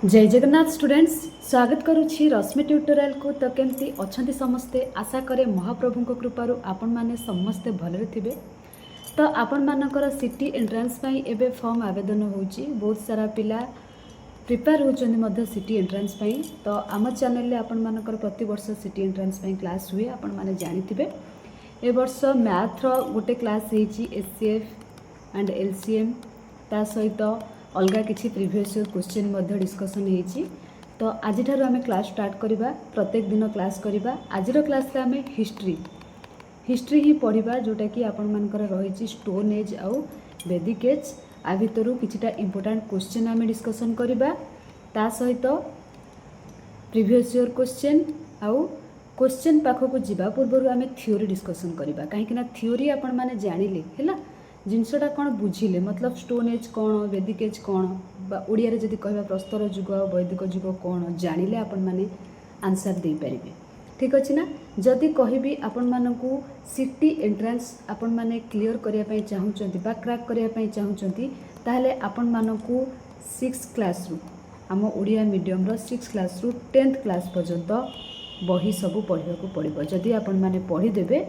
जय जगन्नाथ स्टूडेंट्स स्वागत करुछि रश्मि ट्यूटोरियल को। तो केमती अछंती समस्ते आशा करे महाप्रभु को कृपारू आपण माने समस्ते भलरे थिबे। तो आपण मानकर सिटी एंट्रेंस पई एबे फॉर्म आवेदन होउछि। बहुत सारा पिला प्रिपेयर होचंदी मध्ये सिटी एंट्रेंस पई। तो आम चैनल ले आपण मानकर प्रति वर्ष सिटी एंट्रेंस पई क्लास हुए आपण माने जानि थिबे। ए वर्ष मैथ रो गोटे क्लास हेछि एचसीएफ एंड एलसीएम ता सहित अलगा किसी प्रीवियस क्वेश्चन मध्ये डिस्कशन हेछि। तो आज ठारू आमे क्लास स्टार्ट करिबा। प्रत्येक दिन क्लास करिबा। आजिरो क्लास रे आमे हिस्ट्री ही पढ़िबा जोटा कि आपण मानकर रहिछि स्टोन एज आउ वैदिक एज। आ भितरु किछिटा इंपोर्टेंट क्वेश्चन आमे डिस्कशन करिबा। ता सहित प्रीवियस ईयर क्वेश्चन आउ क्वेश्चन पाखक जीवा पूर्व आमे थ्योरी डिस्कशन करिबा। काहेकि ना थ्योरी आपण माने जानिले हैला जिनसटा कौन बुझिले मतलब स्टोन एज कौन वैदिक एज कौन बा ओडिया रे जदि कहबा प्रस्तर युग वैदिक युग कौन जानिले आपण माने आंसर दे पारिबे। ठीक अछि ना। जदि कहबी आपण मानकू सिटी एंट्रेंस आपण माने क्लियर करिया पई चाहुचंती बा क्रैक करिया पई चाहुचंती ताहले आपण मानकू 6 क्लास रु आम ओडिया मीडियम रो 6 क्लास रु 10th क्लास पर्यंत बही सब पढ़िया को पड़िबो। जदि आपण माने पढ़ी देबे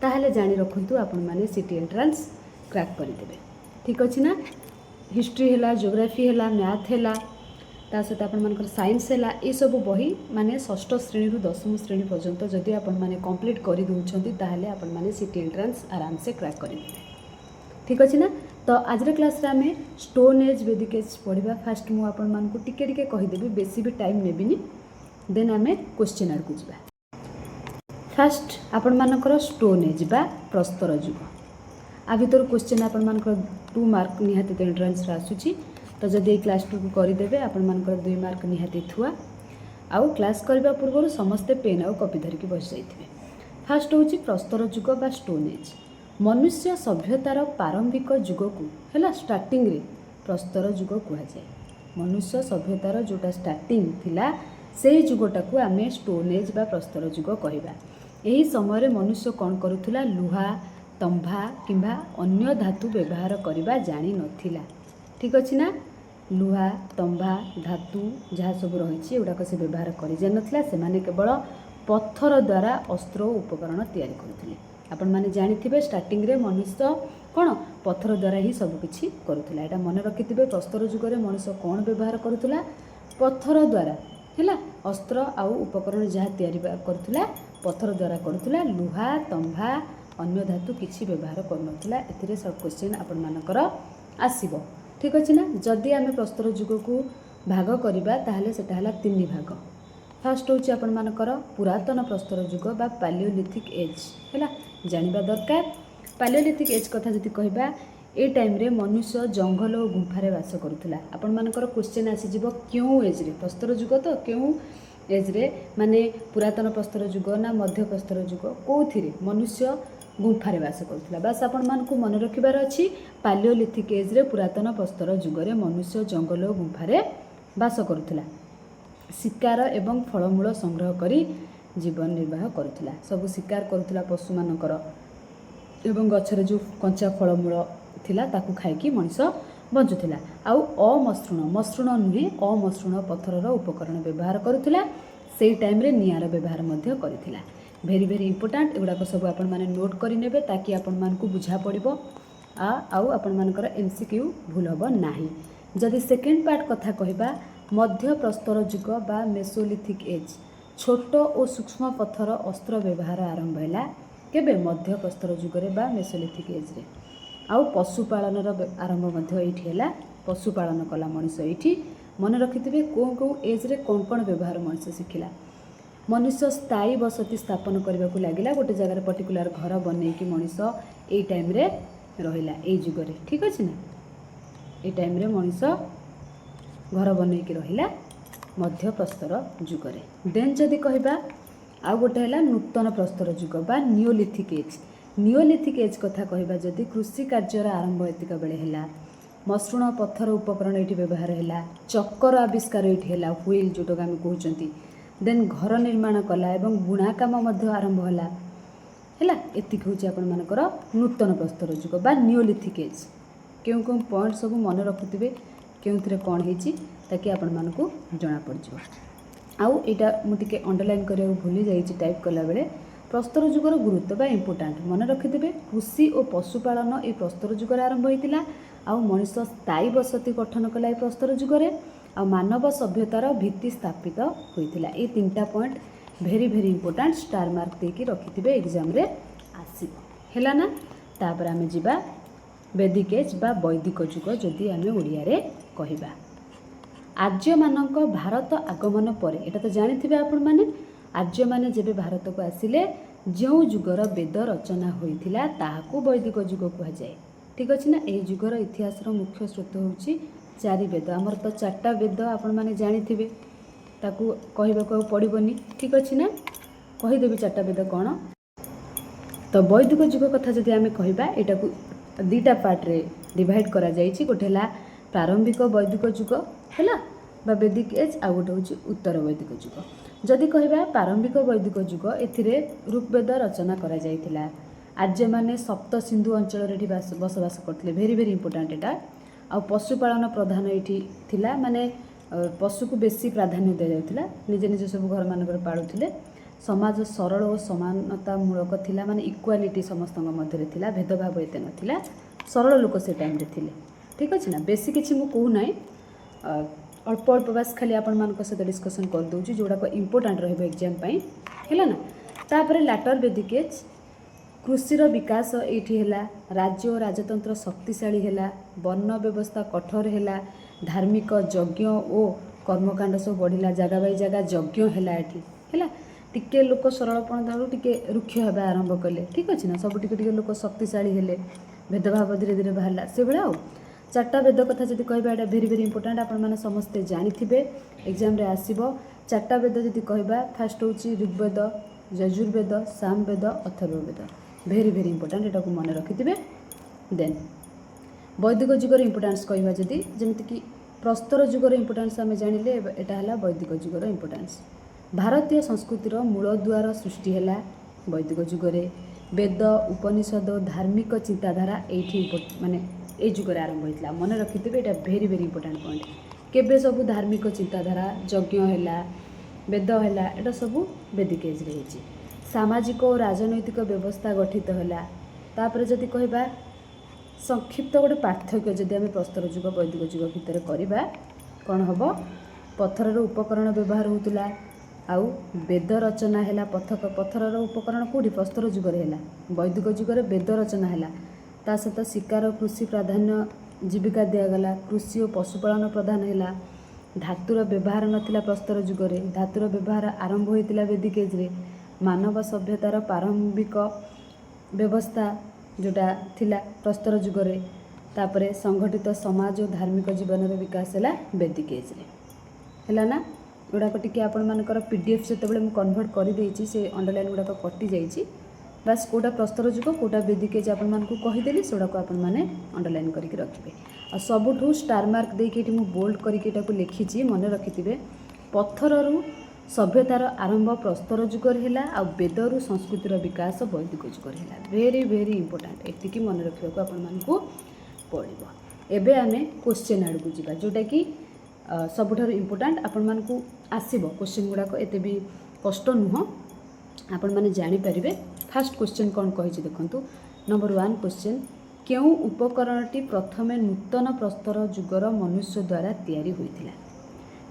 ताहले जानि रखंतु आपण माने सिटी एंट्रेंस क्रैक करदेवे। ठीक अच्छे ना। हिस्ट्री है जियोग्राफी है मैथ है ता सहित आपण मानकर साइंस है ये सब बही माने षष्ठ श्रेणी रु 10वीं श्रेणी पर्यंत जदि आपण माने कंप्लीट कर दउछंती ताहले आपण माने सिटी एंट्रेंस आराम से क्रैक करदेवे। ठीक अच्छे ना। तो आज क्लास रे आमे स्टोन एज वैदिक एज पढ़िबा। फास्ट मु आपण मानकू टिके टिके कहिदेबी बेसी भी टाइम नेबिनी। देन आमे क्वेश्चन आड़ को जिबा। फास्ट आपण मानकर स्टोन एज बा प्रस्तर युग आ भर क्वेश्चन आपण मानकर 2 मार्क निहाती तो एंट्रेंस आसूची। तो जदि क्लास 2 को करदेवे आपण मानकर 2 मार्क निहाती थुआ। आउ क्लास करबा पूर्व समस्ते पेन आउ कॉपी धरिकी बस जाइथिबे। फास्ट होची प्रस्तर युग बा स्टोन एज। मनुष्य सभ्यतार प्रारंभिक युग को हैला स्टार्टिंग रे प्रस्तर युग कहा जाए। मनुष्य सभ्यतार जोटा स्टार्टिंग थिला से युगटा को आमे स्टोन एज बा प्रस्तर युग कहबा। एही समय मनुष्य कौन करुथुला लुहा तंभा किंबा अन्य धातु व्यवहार करबा जानी नथिला। ठीक अछि ना। लुहा तंभा धातु जहाँ सब रही एगुड़ाक से व्यवहार कर जाना से माने केवल पत्थर द्वारा अस्त्र उपकरण तैयारी करथिले। आपण माने जानिथिबे स्टार्टिंग रे मनुष्य कौन पत्थर द्वारा ही सब किछि करुथुला। एटा मन रखिथिबे प्रस्तर युग रे मनुष्य कौन व्यवहार करुथुला पत्थर द्वारा हैला अस्त्र आउ उपकरण जहाँ तैयारी करुथुला पत्थर द्वारा करुथुला। लुहा तंभा अन्य धातु किसी व्यवहार करनथिला। एथिरे सब क्वेश्चन आपण मानकर आसीबो। ठीक अछि ना। जदि आमे प्रस्तर युग को भाग करिबा ताहले सेटा हला 3 भाग। फर्स्ट होची आपण मानकर पुरातन प्रस्तर युग बा पैलियोलिथिक एज हैला जानिबा दरकार। पैलियोलिथिक एज कथा जदि कहबा ए टाइम रे मनुष्य जंगल और गुंफा रे वास करुथुला। आपण मानकर क्वेश्चन आसी जिवो क्यों एज रे प्रस्तर युग तो क्यों एज रे माने पुरातन प्रस्तर युग ना मध्य प्रस्तर युग कोथिरे मनुष्य गुंफारे वास करुथुला। बस आपण मानकू मन रखिबार अछि पैलियोलिथिक एज रे पुरातन प्रस्तर युग रे मनुष्य जंगल और गुंफारे वास करुथुला। शिकार एवं फलमूल संग्रह करी जीवन निर्वाह करुथुला। सब शिकार करुथुला पशु मानकर एवं गछरे जो कंचा फलमूल थिला ताकू खाइकी मनुष्य बंचुथिला। आउ मसृण नुहे अमसृण पत्थरर उपकरण व्यवहार करुथुला। सेई टाइम रे नियार व्यवहार मध्य करिथिला। भेरी भेरी इंपोर्टेंट एगुड़ाक सब आपण माने नोट करिनेबे ताकि आपण मानकू बुझा पड़िबो आउ आपण मानकर एमसीक्यू भूल हबो नाही। जदि सेकेंड पार्ट कथा कहबा मध्य प्रस्तर युग बा मेसोलिथिक एज छोट और सूक्ष्म पत्थर अस्त्र व्यवहार आरंभ हैला केबे मध्य प्रस्तर युग रे बा मेसोलिथिक एज रे। आउ पशुपालन आरंभ मध्य एठी हैला। पशुपालन कला मनुष्य एठी मन रखिथिबे को एज रे कौन कौन व्यवहार मनुष्य शिखिला। मनुष्य स्थायी बसति स्थापन करने को लगिला। गोटे जगार पर्टिकुलर घर बन कि मनुष्य ए टाइम रे रहिला ए युग रे। ठीक अछि ना। ए टाइम रे मनुष्य घर बन कि रहिला मध्य प्रस्तर युग रे। देन जदि कहबा आ गोटे हैला नूतन प्रस्तर युग बा नियोलिथिक एज। नियोलिथिक एज कथा कहबा जदि कृषि कार्यर आरंभ एतिका बेले हैला। मसृण पत्थर उपकरण एठी व्यवहार हैला। चक्कर आविष्कार एठी हैला व्हील जोटो आमे कहउचंती। देन घर निर्माण कला एवं बुणा काम मध्य आरंभ होला हैला। एतिक होची आपण मानकर नूतन प्रस्तर युग बा नियोलिथिक एज। क्यों पॉइंट सब मन रखुथिबे କେଉଁଥିରେ କ'ଣ ହେଇଛି ତାକି ଆପଣମାନଙ୍କୁ ଜଣାପଡ଼ିଯିବ। ଆଉ ଏଇଟା ମୁଁ ଟିକେ ଅଣ୍ଡରଲାଇନ୍ କରିବାକୁ ଭୁଲି ଯାଇଛି ଟାଇପ୍ କଲାବେଳେ। ପ୍ରସ୍ତର ଯୁଗର ଗୁରୁତ୍ୱ ବା ଇମ୍ପୋର୍ଟାଣ୍ଟ ମନେ ରଖିଥିବେ। କୃଷି ଓ ପଶୁପାଳନ ଏଇ ପ୍ରସ୍ତର ଯୁଗରେ ଆରମ୍ଭ ହୋଇଥିଲା। ଆଉ ମଣିଷ ସ୍ଥାୟୀ ବସତି ଗଠନ କଲା ଏଇ ପ୍ରସ୍ତର ଯୁଗରେ। ଆଉ ମାନବ ସଭ୍ୟତାର ଭିତ୍ତି ସ୍ଥାପିତ ହୋଇଥିଲା। ଏଇ 3ଟା point very very important, star mark ଦେଇକି ରଖିଥିବେ, ଏକ୍ଜାମ୍ରେ ଆସିବ। ହେଲା ନା? ତାପରେ ଆମେ ଯିବା ବେଦିକ ଏଜ୍ ବା ବୈଦିକ ଯୁଗ ଯଦି ଆମେ ଓଡ଼ିଆରେ କହିବା। ଆର୍ଯ୍ୟମାନଙ୍କ ଭାରତ ଆଗମନ ପରେ, ଏଇଟା ତ ଜାଣିଥିବେ ଆପଣମାନେ, ଆର୍ଯ୍ୟମାନେ ଯେବେ ଭାରତକୁ ଆସିଲେ ଯେଉଁ ଯୁଗର ବେଦ ରଚନା ହୋଇଥିଲା ତାହାକୁ ବୈଦିକ ଯୁଗ କୁହାଯାଏ। ଠିକ୍ ଅଛି ନା? ଏହି ଯୁଗର ଇତିହାସର ମୁଖ୍ୟ ସ୍ରୋତ ହେଉଛି 4 ବେଦ। ଆମର ତ 4ଟା ବେଦ ଆପଣମାନେ ଜାଣିଥିବେ, ତାକୁ କହିବାକୁ ଆଉ ପଡ଼ିବନି। ଠିକ୍ ଅଛି ନା? କହିଦେବି 4ଟା ବେଦ କ'ଣ। ତ ବୈଦିକ ଯୁଗ କଥା ଯଦି ଆମେ କହିବା, ଏଇଟାକୁ 2ଟା ପାର୍ଟରେ ଡିଭାଇଡ଼ କରାଯାଇଛି। ଗୋଟେ ହେଲା ପ୍ରାରମ୍ଭିକ ବୈଦିକ ଯୁଗ ହେଲା ବା ବେଦିକ ଏଜ୍, ଆଉ ଗୋଟେ ହେଉଛି ଉତ୍ତର ବୈଦିକ ଯୁଗ। ଯଦି କହିବା ପ୍ରାରମ୍ଭିକ ବୈଦିକ ଯୁଗ, ଏଥିରେ ଋଗ୍ବେଦ ରଚନା କରାଯାଇଥିଲା। ଆର୍ଯ୍ୟମାନେ ସପ୍ତ ସିନ୍ଧୁ ଅଞ୍ଚଳରେ ଏଠି ବସବାସ କରୁଥିଲେ। ଭେରି ଭେରି ଇମ୍ପୋର୍ଟାଣ୍ଟ ଏଇଟା। ଆଉ ପଶୁପାଳନ ପ୍ରଧାନ ଏଇଠି ଥିଲା, ମାନେ ପଶୁକୁ ବେଶୀ ପ୍ରାଧାନ୍ୟ ଦିଆଯାଉଥିଲା। ନିଜେ ନିଜେ ସବୁ ଘରମାନଙ୍କରେ ପାଳୁଥିଲେ। ସମାଜ ସରଳ ଓ ସମାନତାମୂଳକ ଥିଲା, ମାନେ ଇକ୍ୱାଲିଟି ସମସ୍ତଙ୍କ ମଧ୍ୟରେ ଥିଲା, ଭେଦଭାବ ଏତେ ନଥିଲା। ସରଳ ଲୋକ ସେ ଟାଇମ୍ରେ ଥିଲେ। ଠିକ୍ ଅଛି ନା? ବେଶୀ କିଛି ମୁଁ କହୁନାହିଁ, ଅଳ୍ପ ଅଳ୍ପ ବାସ୍ ଖାଲି ଆପଣମାନଙ୍କ ସହିତ ଡିସ୍କସନ୍ କରିଦେଉଛି ଯେଉଁଗୁଡ଼ାକ ଇମ୍ପୋର୍ଟାଣ୍ଟ ରହିବ ଏକ୍ଜାମ୍ ପାଇଁ। ହେଲା ନା? ତାପରେ ଲାଟର ବେଦିକ ଏଜ୍, କୃଷିର ବିକାଶ ଏଇଠି ହେଲା, ରାଜ୍ୟ ଓ ରାଜତନ୍ତ୍ର ଶକ୍ତିଶାଳୀ ହେଲା, ବର୍ଣ୍ଣ ବ୍ୟବସ୍ଥା କଠୋର ହେଲା, ଧାର୍ମିକ ଯଜ୍ଞ ଓ କର୍ମକାଣ୍ଡ ସବୁ ବଢ଼ିଲା, ଜାଗା ବାଇ ଜାଗା ଯଜ୍ଞ ହେଲା ଏଠି। ହେଲା, ଟିକେ ଲୋକ ସରଳପଣଠାରୁ ଟିକେ ରୁକ୍ଷ ହେବା ଆରମ୍ଭ କଲେ। ଠିକ୍ ଅଛି ନା? ସବୁ ଟିକେ ଟିକେ ଲୋକ ଶକ୍ତିଶାଳୀ ହେଲେ, ଭେଦଭାବ ଧୀରେ ଧୀରେ ବାହାରିଲା ସେଭଳିଆ। ଆଉ 4ଟା ବେଦ କଥା ଯଦି କହିବା, ଏଇଟା ଭେରି ଭେରି ଇମ୍ପୋର୍ଟାଣ୍ଟ, ଆପଣମାନେ ସମସ୍ତେ ଜାଣିଥିବେ, ଏକ୍ଜାମ୍ରେ ଆସିବ। 4ଟା ବେଦ ଯଦି କହିବା, ଫାର୍ଷ୍ଟ ହେଉଛି Rigveda, Yajurveda, Samaveda, Atharvaveda. Very very important, ଏଟାକୁ ମନେ ରଖିଥିବେ। ଦେନ୍ ବୈଦିକ ଯୁଗର ଇମ୍ପୋର୍ଟାନ୍ସ କହିବା ଯଦି, ଯେମିତିକି ପ୍ରସ୍ତର ଯୁଗର ଇମ୍ପୋର୍ଟାନ୍ସ ଆମେ ଜାଣିଲେ, ଏଇଟା ହେଲା ବୈଦିକ ଯୁଗର ଇମ୍ପୋର୍ଟାନ୍ସ। ଭାରତୀୟ ସଂସ୍କୃତିର ମୂଳଦୁଆର ସୃଷ୍ଟି ହେଲା ବୈଦିକ ଯୁଗରେ। ବେଦ, ଉପନିଷଦ, ଧାର୍ମିକ ଚିନ୍ତାଧାରା ଏଇଠି ମାନେ ଏଇ ଯୁଗରେ ଆରମ୍ଭ ହୋଇଥିଲା। ମନେ ରଖିଥିବେ, ଏଇଟା ଭେରି ଭେରି ଇମ୍ପୋର୍ଟାଣ୍ଟ ପଏଣ୍ଟ। କେବେ ସବୁ ଧାର୍ମିକ ଚିନ୍ତାଧାରା, ଯଜ୍ଞ ହେଲା, ବେଦ ହେଲା, ଏଇଟା ସବୁ ବେଦିକ ଏଜ୍ରେ ହେଇଛି। ସାମାଜିକ ଓ ରାଜନୈତିକ ବ୍ୟବସ୍ଥା ଗଠିତ ହେଲା। ତାପରେ ଯଦି କହିବା ସଂକ୍ଷିପ୍ତ ଗୋଟେ ପାର୍ଥକ୍ୟ ଯଦି ଆମେ ପ୍ରସ୍ତର ଯୁଗ ବୈଦିକ ଯୁଗ ଭିତରେ କରିବା, କ'ଣ ହେବ? ପଥରର ଉପକରଣ ବ୍ୟବହାର ହେଉଥିଲା। ଆଉ ବେଦ ରଚନା ହେଲା। ପଥରର ଉପକରଣ କେଉଁଠି? ପ୍ରସ୍ତର ଯୁଗରେ ହେଲା। ବୈଦିକ ଯୁଗରେ ବେଦ ରଚନା ହେଲା। ତା ସହିତ ଶିକାର କୃଷି ପ୍ରାଧାନ୍ୟ ଜୀବିକା ଦିଆଗଲା। କୃଷି ଓ ପଶୁପାଳନ ପ୍ରଧାନ ହେଲା। ଧାତୁର ବ୍ୟବହାର ନଥିଲା ପ୍ରସ୍ତର ଯୁଗରେ, ଧାତୁର ବ୍ୟବହାର ଆରମ୍ଭ ହୋଇଥିଲା ବେଦିକ ଏଜ୍ରେ। ମାନବ ସଭ୍ୟତାର ପ୍ରାରମ୍ଭିକ ବ୍ୟବସ୍ଥା ଯେଉଁଟା ଥିଲା ପ୍ରସ୍ତର ଯୁଗରେ। ତାପରେ ସଂଗଠିତ ସମାଜ ଓ ଧାର୍ମିକ ଜୀବନର ବିକାଶ ହେଲା ବେଦିକ ଏଜ୍ରେ। ହେଲା ନା? ଏଗୁଡ଼ାକ ଟିକେ ଆପଣମାନଙ୍କର PDF ଯେତେବେଳେ ମୁଁ କନଭର୍ଟ କରିଦେଇଛି, ସେ ଅଣ୍ଡରଲାଇନ୍ ଗୁଡ଼ାକ କଟିଯାଇଛି। ବାସ୍ କେଉଁଟା ପ୍ରସ୍ତର ଯୁଗ କେଉଁଟା ବେଦିକ ଏଜ୍ ଆପଣମାନଙ୍କୁ କହିଦେଲି, ସେଗୁଡ଼ାକୁ ଆପଣମାନେ ଅଣ୍ଡରଲାଇନ୍ କରିକି ରଖିବେ। ଆଉ ସବୁଠୁ ଷ୍ଟାର ମାର୍କ ଦେଇକି ଏଠି ମୁଁ ବୋଲ୍ଡ କରିକି ଏଟାକୁ ଲେଖିଛି, ମନେ ରଖିଥିବେ। ପଥରରୁ ସଭ୍ୟତାର ଆରମ୍ଭ ପ୍ରସ୍ତର ଯୁଗରେ ହେଲା, ଆଉ ବେଦରୁ ସଂସ୍କୃତିର ବିକାଶ ବୈଦିକ ଯୁଗରେ ହେଲା। ଭେରି ଭେରି ଇମ୍ପୋର୍ଟାଣ୍ଟ, ଏତିକି ମନେ ରଖିବାକୁ ଆପଣମାନଙ୍କୁ ପଡ଼ିବ। ଏବେ ଆମେ କ୍ୱେଶ୍ଚିନ୍ ଆଡ଼କୁ ଯିବା, ଯେଉଁଟାକି ସବୁଠାରୁ ଇମ୍ପୋର୍ଟାଣ୍ଟ। ଆପଣମାନଙ୍କୁ ଆସିବ କ୍ୱେଶ୍ଚିନ୍ ଗୁଡ଼ାକ, ଏତେ ବି କଷ୍ଟ ନୁହଁ, ଆପଣମାନେ ଜାଣିପାରିବେ। ଫାର୍ଷ୍ଟ କ୍ୱେଶ୍ଚିନ୍ କ'ଣ କହିଛି ଦେଖନ୍ତୁ। ନମ୍ବର 1 କ୍ୱେଶ୍ଚିନ୍, କେଉଁ ଉପକରଣଟି ପ୍ରଥମେ ନୂତନ ପ୍ରସ୍ତର ଯୁଗର ମନୁଷ୍ୟ ଦ୍ୱାରା ତିଆରି ହୋଇଥିଲା?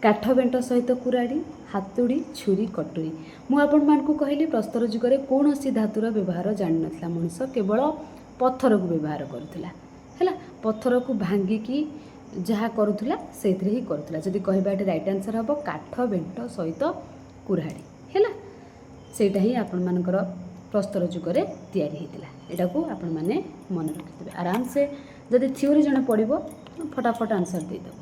କାଠ ବେଣ୍ଟ ସହିତ କୁରାଢ଼ୀ, ହାତୁଡ଼ି, ଛୁରୀ, କଟୁରୀ। ମୁଁ ଆପଣମାନଙ୍କୁ କହିଲି ପ୍ରସ୍ତର ଯୁଗରେ କୌଣସି ଧାତୁର ବ୍ୟବହାର ଜାଣିନଥିଲା ମଣିଷ, କେବଳ ପଥରକୁ ବ୍ୟବହାର କରୁଥିଲା। ହେଲା, ପଥରକୁ ଭାଙ୍ଗିକି ଯାହା କରୁଥିଲା ସେଇଥିରେ ହିଁ କରୁଥିଲା। ଯଦି କହିବା ଏଠି ରାଇଟ୍ ଆନ୍ସର୍ ହେବ କାଠ ବେଣ୍ଟ ସହିତ କୁରାଢ଼ୀ। ହେଲା, ସେଇଟା ହିଁ ଆପଣମାନଙ୍କର ପ୍ରସ୍ତର ଯୁଗରେ ତିଆରି ହୋଇଥିଲା। ଏଟାକୁ ଆପଣମାନେ ମନେ ରଖିଥିବେ ଆରାମସେ। ଯଦି ଥିଓରି ଜଣେ ପଢ଼ିବ, ଫଟାଫଟ ଆନ୍ସର୍ ଦେଇଦେବ।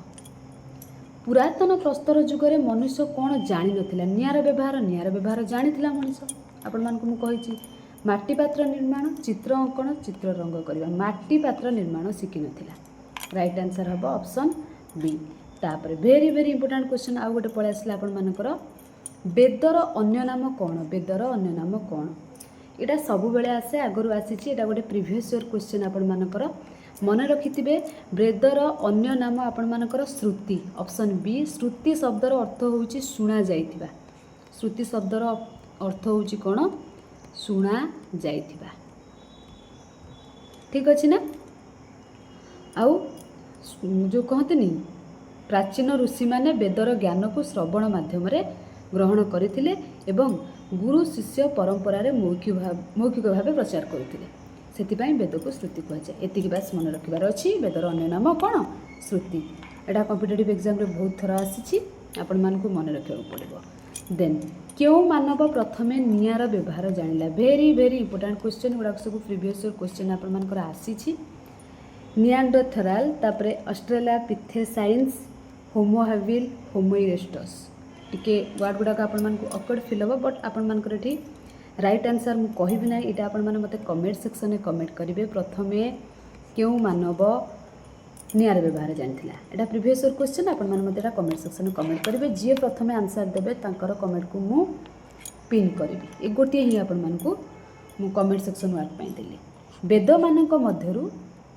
ପୁରାତନ ପ୍ରସ୍ତର ଯୁଗରେ ମନୁଷ୍ୟ କ'ଣ ଜାଣିନଥିଲା? ନିଆଁର ବ୍ୟବହାର ଜାଣିଥିଲା ମଣିଷ। ଆପଣମାନଙ୍କୁ ମୁଁ କହିଛି, ମାଟି ପାତ୍ର ନିର୍ମାଣ, ଚିତ୍ର ଅଙ୍କନ, ଚିତ୍ର ରଙ୍ଗ କରିବା। ମାଟି ପାତ୍ର ନିର୍ମାଣ ଶିଖିନଥିଲା। ରାଇଟ୍ ଆନ୍ସର୍ ହେବ ଅପସନ୍ ବି। ତାପରେ ଭେରି ଭେରି ଇମ୍ପୋର୍ଟାଣ୍ଟ କ୍ୱେଶ୍ଚନ୍ ଆଉ ଗୋଟେ ପଳେଇ ଆସିଲା ଆପଣମାନଙ୍କର। ବେଦର ଅନ୍ୟ ନାମ କ'ଣ? ବେଦର ଅନ୍ୟ ନାମ କ'ଣ? ଏଇଟା ସବୁବେଳେ ଆସେ, ଆଗରୁ ଆସିଛି। ଏଇଟା ଗୋଟେ ପ୍ରିଭିୟସ୍ ଇୟର୍ କ୍ୱେଶ୍ଚନ୍ ଆପଣମାନଙ୍କର। मन रखिथिबे वेदर अन्य नाम आपणमानकर श्रुति। ऑप्शन बी श्रुति शब्दर अर्थ होउची सुना जाइथिबा। श्रुति शब्दर अर्थ होउची कोन सुना जाइथिबा। ठीक अछि ना। आउ जो कहतनी प्राचीन ऋषि माने वेदर ज्ञान को श्रवण माध्यम रे ग्रहण करथिले एवं गुरु शिष्य परंपरा रे मौखिक भाव प्रचार करथिले। सेतिपाई वेद को श्रुति कह जाए। एतिकी बास मन रखिबार अछि। वेदर अन्य नाम कोन श्रुति। एटा कॉम्पिटिटिव एग्जाम रे बहुत थरा आसीछि, आपण मान को मन रखिबा पड़िबो। देन क्यों मानव प्रथमे नियार व्यवहार जानिला। वेरी वेरी इंपोर्टेंट क्वेश्चन गुडा सब प्रीवियस ईयर क्वेश्चन आपण मान कर आसीछि। नियांडरथराल तापरे ऑस्ट्रेलोपिथेसाइन्स होमो हैबिल होमो इरेक्टस टिके वर्ड गुडाक आपण मान को ऑकवर्ड फील हो बट आपण मान कर एठी राइट आंसर मु कहिबि नै। इटा आपण मान मते कमेंट सेक्शन में कमेंट करिवे प्रथमे क्यों मानव नियार व्यवहार जानिथिला। एटा प्रीवियस ईयर क्वेश्चन आपण मान मते एटा कमेंट सेक्शन में कमेंट करिवे। जे प्रथमे आंसर देबे तांकर कमेंट को मु पिन करिवि। ए गोटे ही आपण मान को मु कमेंट सेक्शन वर्क पई देली। वेद मानक मध्यरु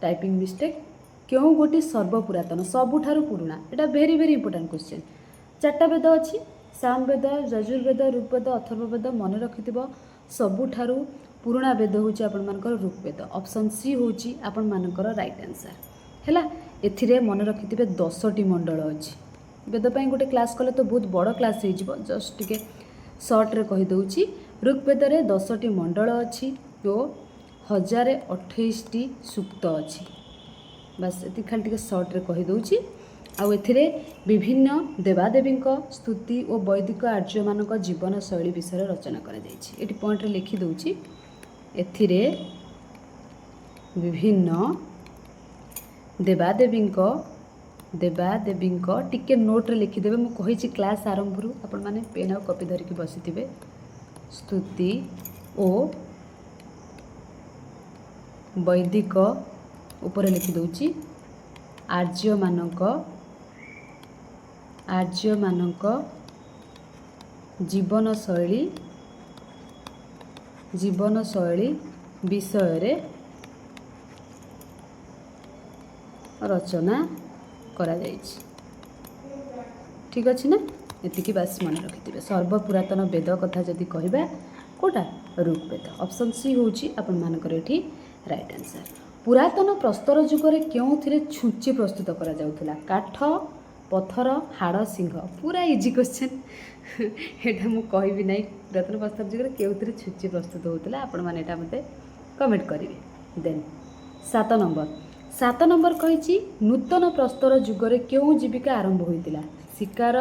टाइपिंग मिस्टेक क्यों गोटी सर्वपुरातन सबुठारु पुराणा। एटा वेरी वेरी इंपोर्टेंट क्वेश्चन। चारटा वेद अच्छी सामवेद यजुर्वेद ऋग्वेद अथर्ववेद मन रखिथिबो। सबुठारु पुराणा वेद होची आपण मानकर ऋग्वेद। ऑप्शन सी होची आपण मानकर राइट आंसर हैला। एथिरे मन रखिथिबे 10टी मंडल अछि। वेद पई गोटे क्लास कले तो बहुत बड़ क्लास हे जिवो। जस्ट टिके शॉर्ट रे कहि दउची। ऋग्वेद रे 10टी मंडल अछि तो 1028टी सूक्त अछि। बस एति खाली टिके शॉर्ट रे कहि दउची। आउ एथिरे विभिन्न देवादेवी स्तुति और वैदिक आर्य मानक जीवन शैली विषय रचना करा जायछि। एटी पॉइंट रे लिखि दउची। एथिरे विभिन्न देवादेवी टिके नोट रे लिखि देबे। मु कहिछि क्लास आरंभ रु आपण माने पेन और कॉपी धरिकी बसिथिबे। स्तुति ओ वैदिक ऊपर लिखि दउची। आर्य मानक जीवन शैली विषय रे रचना करा जायछि। ठीक अछि ना। एतिकी बास मन रखिथिबे। सर्वपुरातन वेद कथा जदि कहबा कोटा ऋग्वेद। ऑप्शन सी होची आपण मानकर एठी राइट आंसर। पुरातन प्रस्तर युग में क्यों छुंची प्रस्तुत करा जाउथला। काठ पत्थर हाड़ सिंह। पूरा इजी क्वेश्चन। एटा मु कहबी नै। पुरातन प्रस्तर युग में क्यों छुंची प्रस्तुत होउथला आपण माने एटा मते कमेंट करिवे। देन 7 नंबर कहिछि नूतन प्रस्तर युग में क्यों जीविका आरंभ होइतिला। शिकार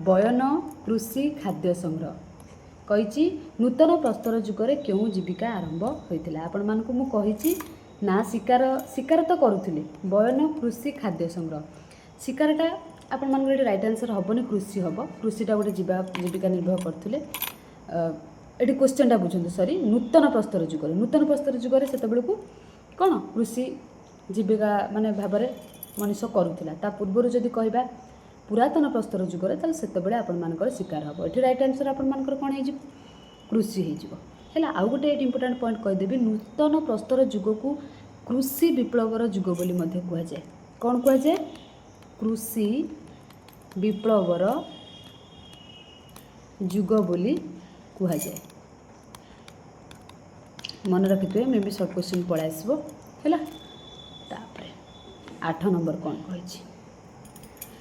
बयन कृषि खाद्य संग्रह। कहिछि नूतन प्रस्तर युग में क्यों जीविका आरंभ होइतिला। आपण मान को मु कहिछि ना शिकार तो करुथिले। बयन कृषि खाद्य संग्रह। शिकारटा आपण मान को राइट आंसर हबनी कृषि हबो। कृषिटा गोटे जीविका निर्भर करथिले। एटी क्वेश्चनटा बुझंतु। सॉरी नूतन प्रस्तर युग में सेते बेलू कौन कृषि जीविका माने भाबरे मनुष्य करुथिला। ता पूर्वरु जदि कहबा पुरातन प्रस्तर युग में ताल सेते बेले आपण मानकर शिकार हबो। एटी राइट आंसर आपण मानकर कोन हे जिवो कृषि हे जिवो हैला। आउ गोटे इंपोर्टेंट पॉइंट कहि देबी। नूतन प्रस्तर युग को कृषि विप्लवर युग बोली मध्ये कुहा जाय। कोन कुहा जाय कृषि विप्लवर युग बोली कुहा जाय। मन रखिथे मे भी शॉर्ट क्वेश्चन पळा आसबो हैला। तापरे 8 नंबर कोन कहिछि।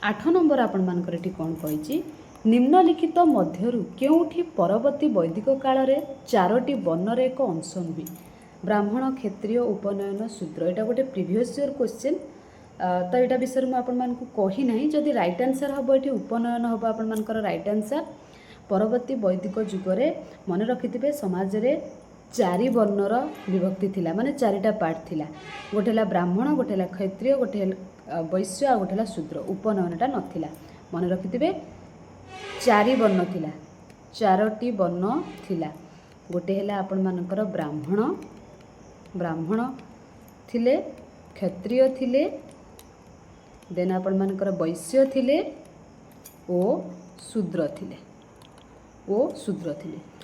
8 नंबर आपण मानकर एठी कोन कहिछि निम्नलिखित मध्यरु केउठी परवर्ती वैदिक काल रे 4टी वर्ण रे एक अंश नुहे। ब्राह्मण क्षत्रिय उपनयन शूद्र। एटा गोटे प्रीवियस ईयर क्वेश्चन। तो एटा विषय में आपण मान को कहि नाही। जदि राइट आंसर हबो एठी उपनयन हबो आपण मानकर राइट आंसर। परवर्ती वैदिक युग रे मन रखिथिबे समाज रे 4 वर्णर विभक्ति थिला माने 4टा पार्ट थिला। गोटेला ब्राह्मण गोटेला क्षत्रिय गोटे वैश्य आ गोटेला शूद्र। उपनयनटा नथिला। मन रखिथिबे 4 वर्ण थिला। 4टी वर्ण थिला। गोटे हैला आपण मानकर ब्राह्मण थिले क्षत्रिय थिले देन आपण मानकर वैश्य थिले ओ शूद्र थिले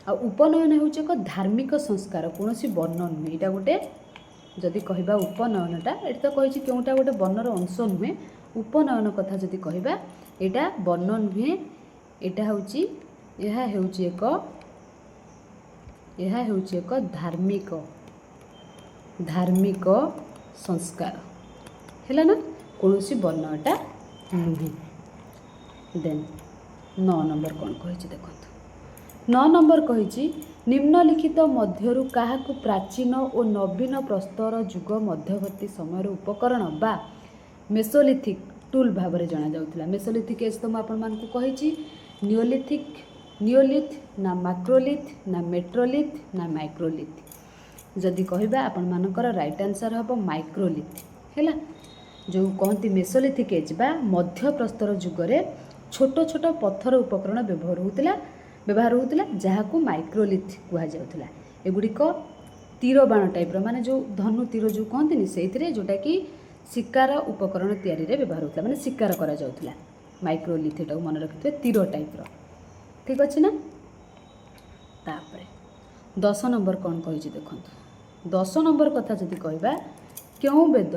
आ उपनयन होउछ एक धार्मिक संस्कार कोनोसी वर्ण नुहे। एटा गोटे जदि कहबा उपनयनटा एटी तो कही केउटा गोटे वर्णर अंश नुहे उपनयन कथा जदि कहबा एटा वर्ण नुहे एटा होउची यह होउची एक धार्मिक संस्कार है ना कौन वर्णटा नुहे। देन 9 नंबर कौन कही देखो 9 नंबर कही निम्नलिखित मध्यरु काहाकु प्राचीन और नवीन प्रस्तर जुग मध्यवर्ती समय उपकरण बा मेसोलिथिक टूल भाव में जना जाउथला। मेसोलिथिक एज तो मुझे कही नियोलिथ ना माक्रोलिथ ना मेट्रोलिथ ना माइक्रोलिथ जदि कहबा आपण मानकर राइट आंसर हम माइक्रोलिथ है जो कहती मेसोलिथिक एज बा मध्य प्रस्तर जुगरे छोट छोट पत्थर उपकरण व्यवहार होता जहाँ को माइक्रोलिथ कहुला। एगुड़िक तीर बाण टाइप माने जो धनु तीर जो कहते से जोटा कि शिकार उपकरण तैयारी व्यवहार होता माने शिकार करा जाउथला। माइक्रोलिथ एटा मन रखिथे तीर टाइप ठीक अच्छे ना। तापरे 10 नंबर कौन कही देखो 10 नंबर कथा जदि कहबा क्यों वेद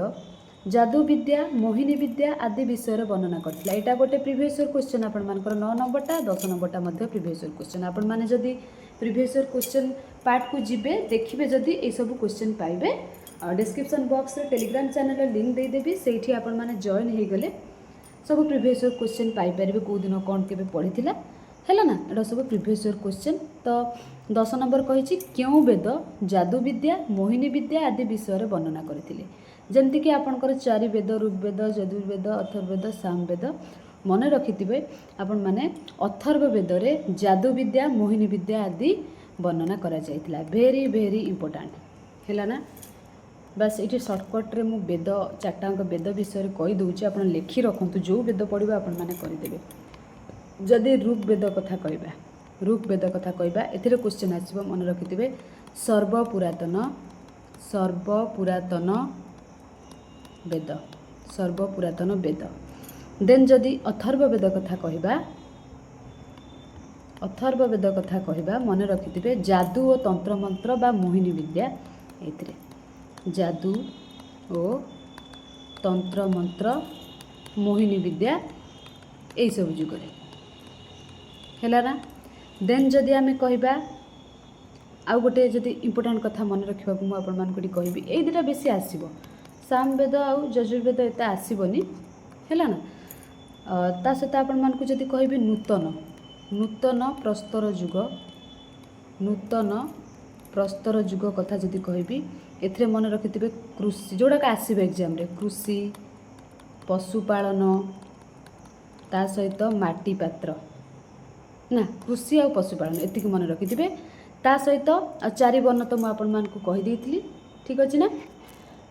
जादू विद्या मोहिनी विद्या आदि विषय वर्णना करथिला। एटा गोटे प्रीवियस ईयर क्वेश्चन आपण मानकर 9 नंबरटा 10 नंबरटा मध्य प्रीवियस ईयर क्वेश्चन आपण माने जदि प्रीवियस ईयर क्वेश्चन पार्ट को जिबे देखिबे जदि ए सब क्वेश्चन पाइबे डिस्क्रिप्शन बॉक्स रे टेलीग्राम चैनल लिंक दे देबी सेठी आपण माने जॉइन हे गले सब प्रीवियस ईयर क्वेश्चन पाई परिबे को दिन कोन केबे पढिथिला हैला ना एटा सब प्रीवियस ईयर क्वेश्चन। तो 10 नंबर कहिछि क्यों वेद जादू विद्या मोहिनी विद्या आदि विषय वर्णना करथिले जमती कि आपणकर 4 वेद ऋग्वेद यजुर्वेद अथर्ववेद सामवेद मन रखिथिबे आपण माने अथर्व वेद रे जादू विद्या मोहिनी विद्या आदि वर्णना करा जायतिला। वेरी वेरी इंपोर्टेंट हैला ना। बस ये सर्टकट रे मु वेद 4टांक वेद विषय कही दूची आपण लिखि रखंतु जो वेद पढ़िबा आपण माने करिदेबे। जदि ऋग्वेद कथा कहबा एथिरे क्वेश्चन आसीबो मन रखिथिबे सर्वपुरातन वेद। देन जदि अथर्व वेद कथा कहबा मन रखिथिबे जादू और तंत्र मंत्र बा मोहिनी विद्या एथिरे जादू और तंत्र मंत्र मोहिनी विद्या यही सब जुगरे है ना। देन जदि आम कहबा आउ गोटे जदि इंपोर्टेंट कथा मन रखा मुझे कहबी ये दुटा बेसी आसब सामवेद आउ यजुर्वेद एत आसबनी है ना। ता सहित आपण मानकु जदि कहबी नूतन प्रस्तर जुग कथा जदि कहबी एथिरे मन रखिथिबे कृषि जोड़ाक आसबे एग्जाम रे कृषि पशुपालन ता सहित माटी पात्र ना कृषि आ पशुपालन एतिक मन रखिथिबे ता सहित 4 वर्ण तो मुझे कही देइथिली ठीक अच्छे ना।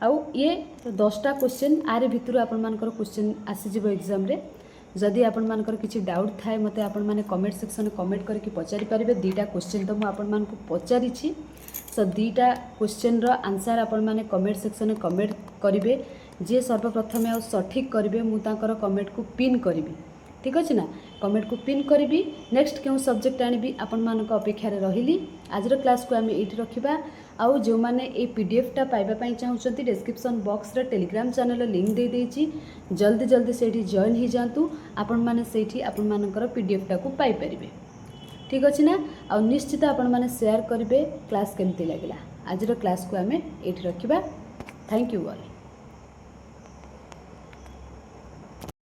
आउ ये 10टा क्वेश्चन आरे भितर आपण मानकर क्वेश्चन आसीजिबो एग्जाम रे जदि आपण मानकर किछि डाउट थाए मते आपण माने कमेंट सेक्शन में कमेंट करके पचारि पारिबे। 2टा क्वेश्चन तो मुझे आपण मानकु पचारिछि सो 2टा क्वेश्चन रो आंसर आपण माने कमेंट सेक्शन में कमेंट करिवे जे सर्वप्रथम आ सठिक करिवे मु तांकर कमेंट को पिन करिवि ठीक अच्छे ना। कमेंट को पिन करी नेक्स्ट क्यों सब्जेक्ट आनी आपण मान अपेक्षा रही आज क्लास को आम ये रखा आउ जो मैंने ये पीडीएफटा पाइबापी चाहते डिस्क्रिप्शन बॉक्स रे टेलीग्राम चैनल लिंक दे देइछि जल्दी जल्दी से जॉइन हो जातु आपण मैंने से आपण मानकर पीडीएफटा को पाई परिबे ठीक अच्छे ना। आ निश्चित आपण मैंने शेयर करेंगे क्लास केमती लगे आज क्लास को आम ये रखा। Thank you all.